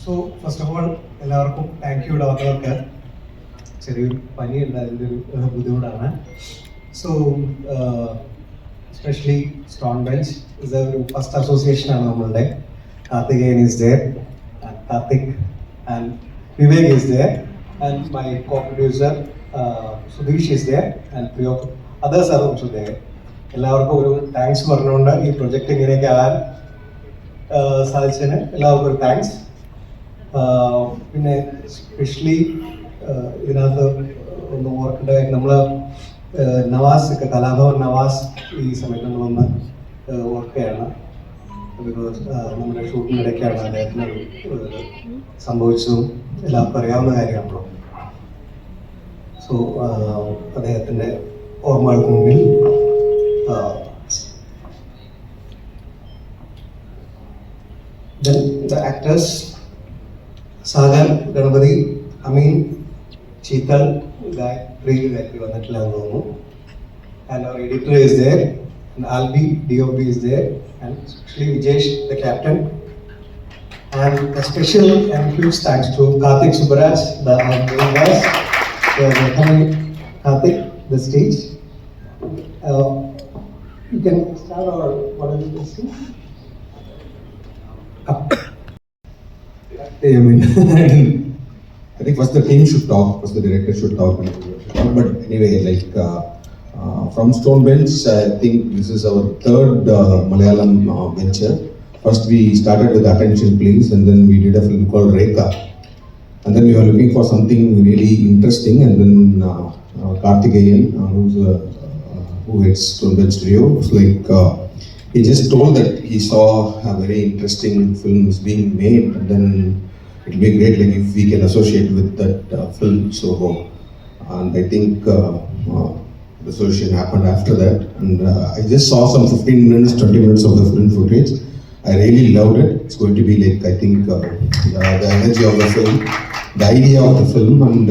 So first of all എല്ലാവർക്കും thank you ഇവിടെ വന്നവർക്ക്. ചെറിയൊരു പനിയുണ്ട്, അതിൻ്റെ ഒരു ബുദ്ധിമുട്ടാണ്. സോ എസ്പെഷ്യലി സ്റ്റോൺ ബെഞ്ച് ഇത് ഒരു ഫസ്റ്റ് അസോസിയേഷനാണ് നമ്മളുടെ. Karthikeyan is there, Karthik and Vivek is there, and my co-producer Sudheesh is there, and free of others are also there. എല്ലാവർക്കും ഒരു താങ്ക്സ് പറഞ്ഞുകൊണ്ട് ഈ പ്രൊജക്റ്റ് ഇങ്ങനെയൊക്കെ ആകാൻ സാധിച്ചതിന് എല്ലാവർക്കും ഒരു താങ്ക്സ്. പിന്നെ സ്പെഷ്യലി ഇതിനകത്ത് ഒന്ന് ഓർക്കേണ്ട കാര്യം, നമ്മൾ നവാസ് ഒക്കെ കലാഭവൻ നവാസ് ഈ സമയത്ത് നമ്മളൊന്ന് ഓർക്കുകയാണ്. ബിക്കോസ് നമ്മുടെ ഷൂട്ടിനിടയ്ക്കാണ് അദ്ദേഹത്തിന് സംഭവിച്ചതും എല്ലാവർക്കും അറിയാവുന്ന കാര്യമാണല്ലോ. സോ അദ്ദേഹത്തിൻ്റെ ഓർമ്മകൾക്ക് മുന്നിൽ then the actors Sagar, Ganapati, Amin, Cheetal, Gayatri വന്നിട്ടില്ലാന്ന് തോന്നുന്നു. And our editor is there, and Albi, DOP is there, and especially Vijesh, the captain. And a special and huge thanks to Karthik Subbaraj, the main guys. They are welcoming Karthik the stage. You can start, or what are you listening? I mean, I think first the team should talk, first the director should talk, but anyway, like from Stone Bench, I think this is our third Malayalam venture. First we started with Attention Please, and then we did a film called Rekha, and then we were looking for something really interesting, and then Karthikeyan, who heads Stone Bench Studio, was like, he just told that he saw a very interesting film is being made, and then it will be great like if we can associate with that film. So, and I think the association happened after that, and I just saw some 15 minutes, 20 minutes of the film footage. I really loved it. It's going to be like, I think the energy of the film, the idea of the film, and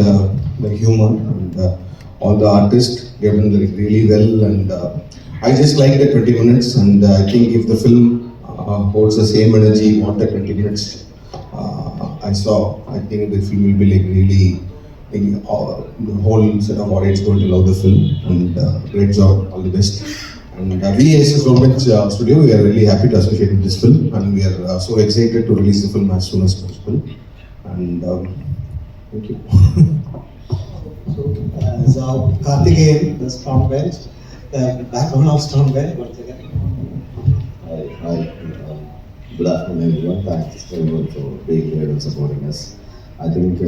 the humor, and all the artists gave it like really well, and I just like the 20 minutes, and I think if the film holds the same energy what the 20 minutes I saw, I think the film will be like really, the whole set of audience going to love the film, and great job, all the best. And we as a Stone Bench Studio, we are really happy to associate with this film, and we are so excited to release the film as soon as possible. And thank you. So Karthikeyan, the Stone Bench, the backbone of Stone Bench, once again. Hi. Good afternoon, everyone. Thanks very much for being here and supporting us. I think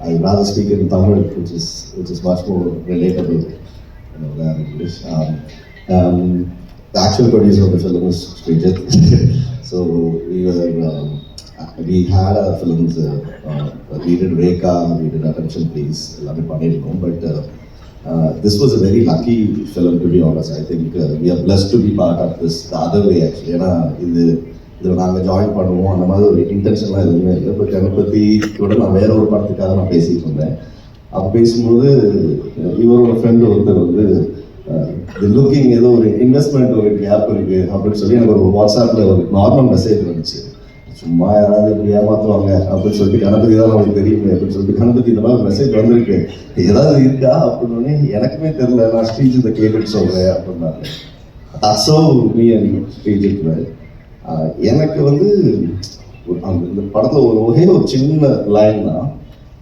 I would rather speak in Tamil, which is much more relatable, than English. The actual producer of the film is Srijit. So we had our films. We did Rekha, we did Attention Please, but this was a very lucky film, to be honest. I think we are blessed to be part of this the other way, actually. இதில் நாங்கள் join பண்ணுவோம் அந்த மாதிரி ஒரு இன்டென்ஷன்லாம் எதுவுமே இல்லை. But Ganapathi கூட நான் வேற ஒரு படத்துக்காக நான் பேசிகிட்டு இருந்தேன். அப்போ பேசும்போது இவரோட ஃப்ரெண்டு ஒருத்தர் வந்து லுக்கிங் ஏதோ ஒரு இன்வெஸ்ட்மெண்ட் ஒரு கேப் இருக்குது அப்படின்னு சொல்லி எனக்கு ஒரு வாட்ஸ்அப்பில் ஒரு நார்மல் மெசேஜ் வந்துச்சு. சும்மா யாராவது இப்படி ஏமாற்றுவாங்க அப்படின்னு சொல்லிட்டு கணபதி தான் நமக்கு தெரியுமே அப்படின்னு சொல்லிட்டு கணபதி இந்த மாதிரி மெசேஜ் வந்திருக்கு, ஏதாவது இருக்கா அப்படின்னே எனக்குமே தெரியல, நான் ஸ்ரீஜித்தை கேட்டுட்டு சொல்கிறேன் அப்படின்னாங்க. அசோ மீ அண்ட் ஸ்ரீஜித் எனக்கு வந்து இந்த படத்தில் ஒரே ஒரு சின்ன லைன் தான்,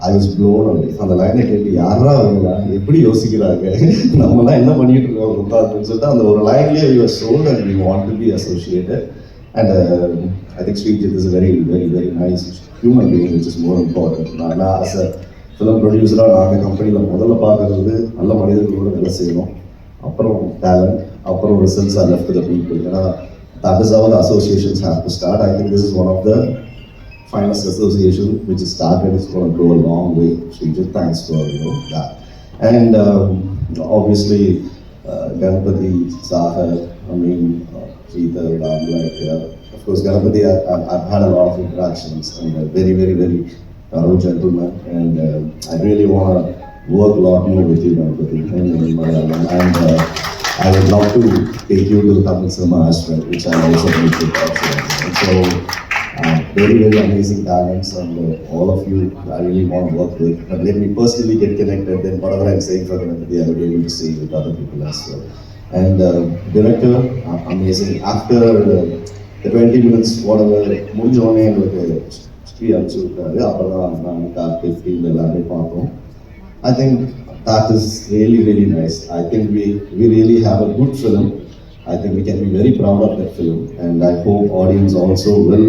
ஐ வாஸ் ப்ளோன் அவே. அந்த லைனை கேட்டு யாரா அவங்க எப்படி யோசிக்கிறாங்க, நம்மலாம் என்ன பண்ணிட்டு இருக்கோம் அப்படின்னு சொல்லிட்டு அந்த ஒரு லைன்லேயே we was sold and we want to be associated. And I think Srijit is a very, very, very nice human being, which is more important. நான் as a film producer, நான் அந்த கம்பெனியில் முதல்ல பார்க்கறது நல்ல மனிதர்களோட வேலை செய்யணும், அப்புறம் டேலண்ட், அப்புறம் results are left to the people. ஏன்னா that is how the associations have to start. I think this is one of the finest association which is started. It's going to go a long way. Srijit, thanks for that. And obviously Ganapati, Sahar, Cheetal, of course Ganapati, I've had a lot of interactions, and very, very, very thorough gentleman, and I really want to work a lot more with you, Ganapati, in Malayalam, and I would love to take you to the Tamil cinema as well, which I also need to talk about. So Very, very amazing talents, and all of you I really want to work with. But let me personally get connected, then whatever I'm saying for Ganapati, I will be able to say with other people as well. And director, amazing. After the 20 minutes, whatever, முடிஞ்சோடனே எங்களுக்கு ஸ்ரீ அனுப்பிச்சு விட்டாரு. அப்புறம் நான் Karthik team எல்லாமே பார்த்தோம். I think that is really, really nice. I think we really have a good film. I think we can be very proud of that film, and I hope audience also will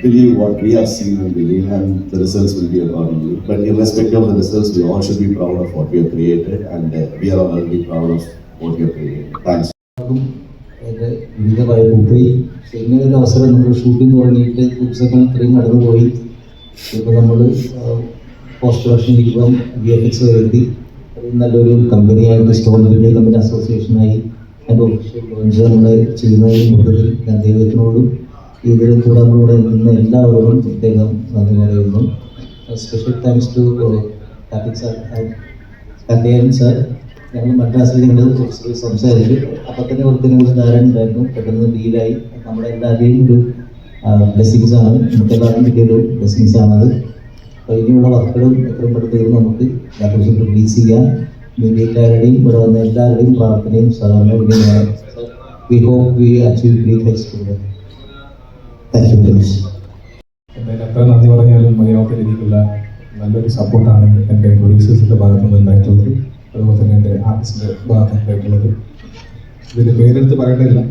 believe what we have seen and believe, and the results will be accordingly. But irrespective of the results, we all should be proud of what we have created, and we are already proud of what we have created. Thanks. വിവിധമായി പോയി ഇങ്ങനെ ഒരു അവസരം നമ്മൾ shooting തുടങ്ങിയിട്ട് ദിവസങ്ങൾ ഇത്രയും കടന്നു പോയി. ഇപ്പോൾ നമ്മൾ പോസ്റ്റ് പ്രൊഡക്ഷൻ ഇപ്പം VFX വരുത്തി നല്ലൊരു കമ്പനിയായിട്ട് സ്റ്റോൺ വലിയ കമ്പനി അസോസിയേഷനായി അതിൻ്റെ ഒഫീഷ്യൽ ലോഞ്ച് നമ്മൾ ചെയ്യുന്നതിന് മൊത്തത്തിൽ ഞാൻ ദൈവത്തിനോടും ഇതിൽ കൂടെ നമ്മളിവിടെ നിന്ന് എല്ലാവരോടും പ്രത്യേകം നന്ദി പറയുന്നു. Special thanks to Karthik sir Kandayan sir. ഞങ്ങൾ മദ്രാസിൽ ഞങ്ങൾ സംസാരിച്ചു. അപ്പം തന്നെ കുറച്ച് ധാരണ ഉണ്ടായിരുന്നു. പെട്ടെന്ന് ഡീലായി. നമ്മുടെ എല്ലാവരുടെയും ഒരു ബ്ലെസ്സിങ്സ് ആണ്, നമുക്കെല്ലാവരും കിട്ടിയൊരു ബ്ലെസ്സിങ്സ് ആണത്. അപ്പോൾ ഇനിയുള്ള വർക്കുകളും എത്രയും പെട്ടെന്ന് നമുക്ക് ദിവസം റിലീസ് ചെയ്യാം. മീഡിയക്കാരുടെയും ഇവിടെ വന്ന എല്ലാവരുടെയും പ്രാർത്ഥനയും സഹകരണവും we hope we achieve great heights together. Thank you very much. എന്തായാലും എത്ര നന്ദി പറഞ്ഞാലും മതിയാവാത്ത രീതിയിലുള്ള നല്ലൊരു സപ്പോർട്ടാണ് എൻ്റെ പ്രൊഡ്യൂസേഴ്സിൻ്റെ ഭാഗത്തു നിന്ന് ഉണ്ടായിട്ടുള്ളത്. അതുപോലെ തന്നെ എൻ്റെ ആർട്ടിസ്റ്റിൻ്റെ ഭാഗത്ത് ഉണ്ടായിട്ടുള്ളത്. ഇതിൻ്റെ പേരെടുത്ത് പറയേണ്ടതില്ല,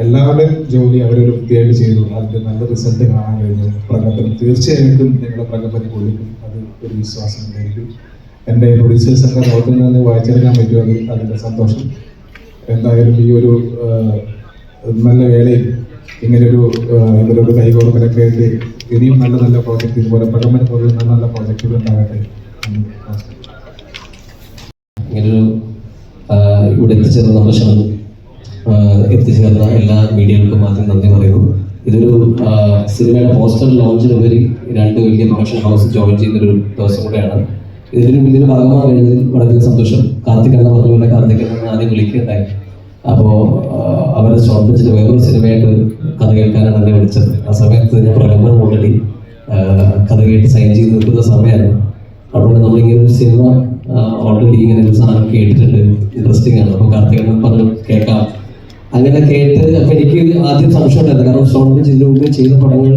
എല്ലാവരുടെയും ജോലി അവരൊരു വൃത്തിയായിട്ട് ചെയ്തു. അതിൻ്റെ നല്ല റിസൾട്ട് കാണാൻ കഴിഞ്ഞു. പ്രകടനം തീർച്ചയായിട്ടും നിങ്ങളുടെ പ്രകടനം കൊള്ളിക്കും, അത് ഒരു വിശ്വാസം ഉണ്ടായിരിക്കും. എൻ്റെ പ്രൊഡ്യൂസേഴ്സിൻ്റെ മുഖത്തിൽ നിന്ന് വായിച്ചെടുക്കാൻ പറ്റും, അതിൻ്റെ സന്തോഷം. എന്തായാലും ഈ ഒരു നല്ല വേളയിൽ ഇങ്ങനെയൊരു ഇവരോട് കൈകോർക്കലൊക്കെ ആയിട്ട് ഇനിയും നല്ല നല്ല പ്രോജക്റ്റ് ഇതുപോലെ പ്രകടനം പോലുള്ള നല്ല നല്ല പ്രോജക്റ്റുകൾ ഉണ്ടാകട്ടെ. ഇങ്ങനൊരു ഇവിടെ എത്തിച്ചേർന്ന നമ്മുടെ ക്ഷണം എത്തിച്ചേർന്ന എല്ലാ മീഡിയകൾക്കും ആദ്യം നന്ദി പറയുന്നു. ഇതൊരു സിനിമയുടെ പോസ്റ്റർ ലോഞ്ചിനുപരി 2 വലിയ പ്രൊഡക്ഷൻ ഹൗസ് ജോയിൻ ചെയ്യുന്നൊരു ദിവസം കൂടെയാണ്. ഇതിലൊരു വലിയൊരു ഭാഗമായി കഴിഞ്ഞതിൽ വളരെ സന്തോഷം. കാർത്തിക് എന്ന് പറഞ്ഞ പോലെ കാർത്തിക് എന്ന് ആദ്യം വിളിക്കുകയുണ്ടായി. അപ്പോൾ അവരുടെ ഷോർട്ട് വെച്ചിട്ട് വേറൊരു സിനിമയായിട്ട് കഥ കേൾക്കാനാണ് എന്നെ വിളിച്ചത്. ആ സമയത്ത് ഞാൻ പ്രകമ്പനം ഓൾറെഡി കഥ കേട്ട് സൈൻ ചെയ്ത് നിൽക്കുന്ന സമയമായിരുന്നു. അതുകൊണ്ട് നമ്മളിങ്ങനെ ഒരു സിനിമ ഓൾറെഡി ഇങ്ങനെ ഒരു സാധനം കേട്ടിട്ടുണ്ട്, ഇൻട്രസ്റ്റിംഗ് ആണ്. അപ്പോൾ കാർത്തിക് പറഞ്ഞ് കേൾക്കാം. അങ്ങനെ കേട്ട് അപ്പം എനിക്ക് ആദ്യം സംശയം ഉണ്ടായിരുന്നു. കാരണം ഷോർട്ട് ഇതിനു മുമ്പ് ചെയ്ത പടങ്ങൾ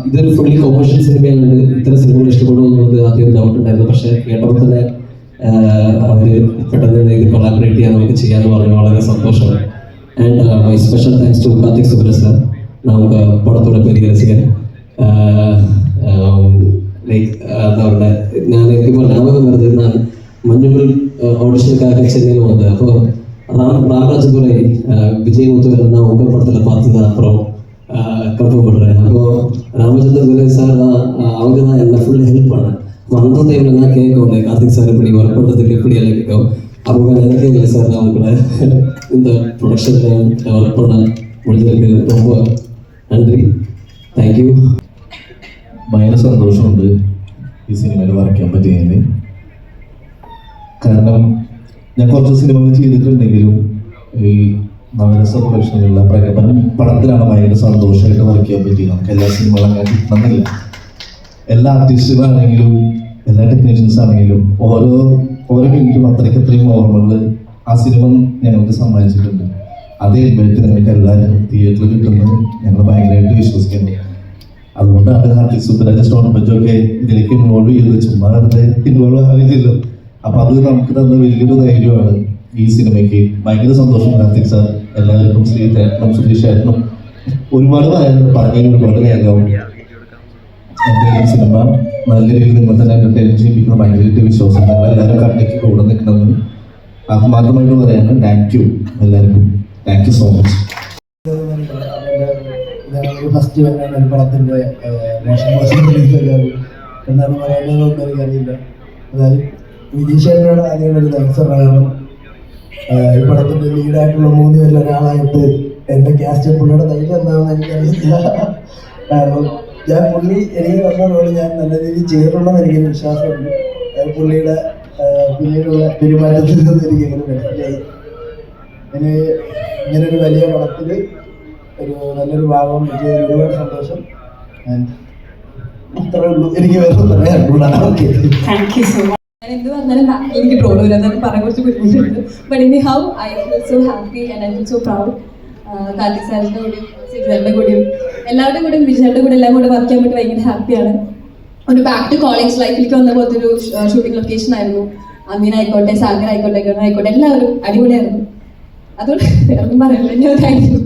ഇതൊരു ഫുള്ളി കൊമേഴ്ഷ്യൽ സിനിമയായതുകൊണ്ട് ഇത്തരം സിനിമകൾ ഇഷ്ടപ്പെടുമോ എന്നുള്ളത് ആദ്യം ഒരു ഡൗട്ട് ഉണ്ടായിരുന്നു. പക്ഷേ കേട്ടപ്പോൾ തന്നെ അവർ പെട്ടെന്ന് ഇത് കൊളാബറേറ്റ് ചെയ്യാൻ നമുക്ക് ചെയ്യാമെന്ന് പറഞ്ഞു. വളരെ സന്തോഷം. And my special thanks to Karthik Subramanian sir, നമുക്ക് പടത്തോടെ പരിഹരിക്കാൻ. ലൈക്ക് എന്താ പറയുക, ഞാൻ എനിക്കിപ്പോൾ ஞாபகம் வருது, நான் மஞ்சள் ஆடிஷனுக்காக சென்னையில் வந்தேன். அப்போ ராமராஜதுரை விஜய் முத்துவேல் நான் உங்கள் படத்தில் பார்த்து தான் அப்புறம் கன்ஃபார்ம் பண்ணுறேன். அப்போது ராமச்சந்திரதுரை சார் தான், அவங்க தான் என்ன ஃபுல்லி ஹெல்ப் பண்ணேன். அந்த டைமில் தான் கேட்கும் கார்த்திக் சார் இப்படி ஒர்க் பண்ணுறதுக்கு எப்படி எல்லாம் கேட்கும். அவங்க எனக்கே இல்லை சார், அவங்க கூட இந்த ப்ரொடக்ஷனில் ஒர்க் பண்ண முடிஞ்சதுக்கு ரொம்ப നന്ദി. Thank you. ഭയങ്കര സന്തോഷമുണ്ട് ഈ സിനിമയിൽ വർക്ക് ചെയ്യാൻ പറ്റിയതിന്. കാരണം ഞാൻ കുറച്ച് സിനിമകൾ ചെയ്തിട്ടുണ്ടെങ്കിലും ഈ നവരസ പ്രൊഡക്ഷനിലുള്ള പ്രകടനം പടത്തിലാണ് ഭയങ്കര സന്തോഷമായിട്ട് വർക്ക് ചെയ്യാൻ പറ്റിയത്. നമുക്ക് എല്ലാ സിനിമകളും അങ്ങനെ കിട്ടണമെന്നില്ല. എല്ലാ ആർട്ടിസ്റ്റുകളാണെങ്കിലും എല്ലാ ടെക്നീഷ്യൻസ് ആണെങ്കിലും ഓരോ മിനിറ്റും അത്രയും ഓർമ്മകൾ ആ സിനിമ ഞങ്ങൾക്ക് സമ്മാനിച്ചിട്ടുണ്ട്. അതേ എഴുപത്തി നിങ്ങൾക്ക് എല്ലാവരും തിയേറ്ററിൽ കിട്ടുന്നത് ഞങ്ങൾ ഭയങ്കരമായിട്ട് വിശ്വസിക്കുന്നു. അതുകൊണ്ടാണ് കാർത്തിക് സുബ്രഹ്മണ്യൻ സ്റ്റോൺ ബെഞ്ചൊക്കെ ഇതിലേക്ക് ഇൻവോൾവ് ചെയ്തത്. ചുമ്മാ വെറുതെ ഇൻവോൾവ് ആവില്ലല്ലോ. അപ്പം അത് നമുക്ക് തന്ന വലിയൊരു ധൈര്യമാണ് ഈ സിനിമയ്ക്ക്. ഭയങ്കര സന്തോഷം കാർത്തിക് സാർ, എല്ലാവർക്കും ശ്രീധേട്ടനും സുധീഷ് ചേട്ടനും ഒരുപാട് പറഞ്ഞതിന് ഒരുപാട് നേതാവും. എൻ്റെ സിനിമ നല്ല രീതിയിൽ നിങ്ങൾ തന്നെ എൻ്റർടൈൻ ചെയ്യിപ്പിക്കുന്ന ഭയങ്കരമായിട്ട് വിശ്വാസം. എല്ലാവരും കണ്ടേക്ക് കൂടെ നിൽക്കണമെന്ന് ആത്മാർത്ഥമായിട്ട് പറയാനും താങ്ക് യു എല്ലാവർക്കും. Thank you so much. First തന്നെയാണ് ഒരു പടത്തിൻ്റെ മോശം എന്നാണ് പറയാനുള്ളതൊന്നും എനിക്കറിയില്ല. അതായത് വിജീഷേട്ടനോട് ആദ്യമായിട്ട് താങ്ക്സ് പറയണം. ഈ പടത്തിൻ്റെ ലീഡായിട്ടുള്ള 3 പേരിൽ ഒരാളായിട്ട് എൻ്റെ ക്യാസ്റ്റ് പുള്ളിയുടെ ധൈര്യം എന്താണെന്ന് എനിക്കറിയില്ല. കാരണം പുള്ളി എനിക്ക് തന്ന റോള് ഞാൻ നല്ല രീതിയിൽ ചെയ്തിട്ടുണ്ടെന്ന് എനിക്കൊരു വിശ്വാസമുണ്ട്. പുള്ളിയുടെ പിന്നീടുള്ള പെരുമാറ്റത്തിൽ നിന്ന് എനിക്ക് എങ്ങനെ മനസ്സിലായി. ഇങ്ങനൊരു വലിയ പടത്തിൽ ഒരു നല്ലൊരു ഭാഗം ചെയ്തതിൽ ഒരുപാട് സന്തോഷം. അത്രേ ഉള്ളൂ, എനിക്ക് വേറെ പറയാനുള്ളൂ. Okay, thank you so much. ഞാൻ എന്ത് പറഞ്ഞാലും എനിക്ക് ട്രോൾ വരും, അതൊക്കെ പറയാൻ കുറച്ച് ബുദ്ധിമുട്ടുണ്ട്. ബട്ട് ഇനി how I feel so happy and I feel so proud. Karthik സാറിൻ്റെ കൂടെയും സിജുവിൻ്റെ കൂടെയും എല്ലാവരുടെയും കൂടെയും വിജയൻ്റെ കൂടെ എല്ലാം കൂടെ വർക്ക് ചെയ്യാൻ പറ്റി ഭയങ്കര ഹാപ്പിയാണ്. ഒരു ബാക്ക് ടു കോളേജ് ലൈഫിലേക്ക് വന്ന പോലത്തെ ഒരു ഷൂട്ടിംഗ് ലൊക്കേഷൻ ആയിരുന്നു. അമീൻ ആയിക്കോട്ടെ, സാഗർ ആയിക്കോട്ടെ, ഗണ ആയിക്കോട്ടെ, എല്ലാവരും അടിപൊളിയായിരുന്നു. അതുകൊണ്ട് വേറെ ഒന്നും പറയാനില്ല. Thank you.